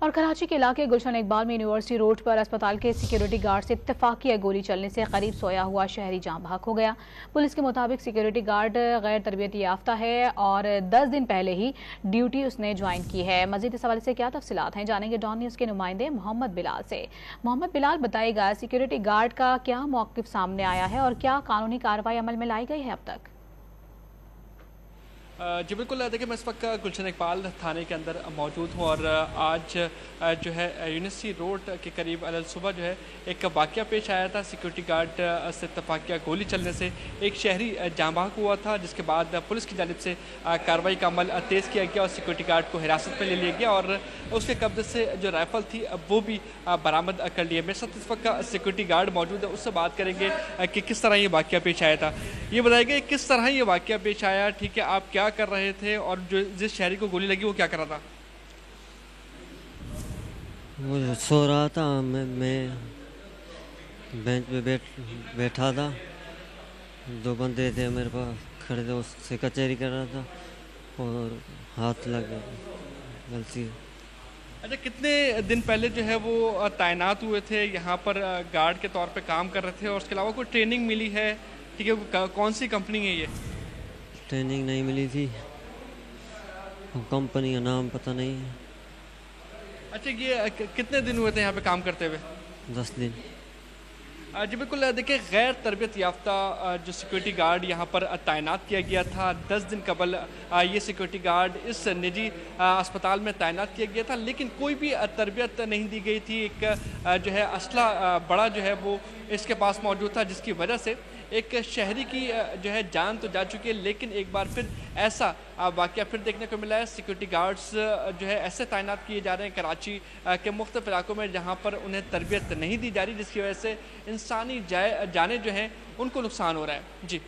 और कराची के इलाके गुलशन इकबाल में यूनिवर्सिटी रोड पर अस्पताल के सिक्योरिटी गार्ड से इत्तेफाकिया गोली चलने से करीब सोया हुआ शहरी जाँ बहक हो गया। पुलिस के मुताबिक सिक्योरिटी गार्ड गैर तरबियत याफ्ता है और 10 दिन पहले ही ड्यूटी उसने ज्वाइन की है। मजीद इस हवाले से क्या तफसीलात हैं जानेंगे डॉन न्यूज़ के नुमाइंदे मोहम्मद बिलाल से। मोहम्मद बिलाल, बताएगा सिक्योरिटी गार्ड का क्या मौक़िफ़ सामने आया है और क्या कानूनी कार्रवाई अमल में लाई गई है अब तक? जी बिल्कुल, देखिए मैं इस वक्त गुलशन इकबाल थाने के अंदर मौजूद हूँ और आज जो है यूनिवर्सिटी रोड के करीब अल सुबह जो है एक वाक़या पेश आया था। सिक्योरिटी गार्ड से इत्तेफाकिया गोली चलने से एक शहरी जाँ बहक हुआ था, जिसके बाद पुलिस की जानिब से कार्रवाई का अमल तेज़ किया गया और सिक्योरिटी गार्ड को हिरासत में ले लिया गया और उसके कब्जे से जो राइफ़ल थी वो भी बरामद कर लिया। मेरे साथ इस वक्त सिक्योरिटी गार्ड मौजूद है, उससे बात करेंगे कि किस तरह ये वाक़या पेश आया था। ये बताइए किस तरह ये वाक़या पेश आया, ठीक है, आप क्या कर रहे थे और जो जिस शहरी को गोली लगी वो क्या कर रहा था? वो सो रहा था, मैं बेंच पे बैठा था। दो बंदे थे मेरे पास खड़े थे, उससे कचहरी कर रहा था और हाथ लग गया गलती। अच्छा, कितने दिन पहले जो है वो तैनात हुए थे यहाँ पर, गार्ड के तौर पे काम कर रहे थे और उसके अलावा कोई ट्रेनिंग मिली है, ठीक है, कौन सी कंपनी है ये? ट्रेनिंग नहीं मिली थी, कंपनी का नाम पता नहीं है। अच्छा, ये कितने दिन हुए थे यहाँ पे काम करते हुए? 10 दिन। जी बिल्कुल, देखिए गैर तरबियत याफ्ता जो सिक्योरिटी गार्ड यहाँ पर तैनात किया गया था, 10 दिन कबल ये सिक्योरिटी गार्ड इस निजी अस्पताल में तैनात किया गया था, लेकिन कोई भी तरबियत नहीं दी गई थी। एक जो है असला बड़ा जो है वो इसके पास मौजूद था, जिसकी वजह से एक शहरी की जो है जान तो जा चुकी है, लेकिन एक बार फिर ऐसा वाक़या फिर देखने को मिला है। सिक्योरिटी गार्ड्स जो है ऐसे तैनात किए जा रहे हैं कराची के मुख्तलिफ इलाकों में जहाँ पर उन्हें तरबियत नहीं दी जा रही, जिसकी वजह से इंसानी जाने जो हैं उनको नुकसान हो रहा है। जी।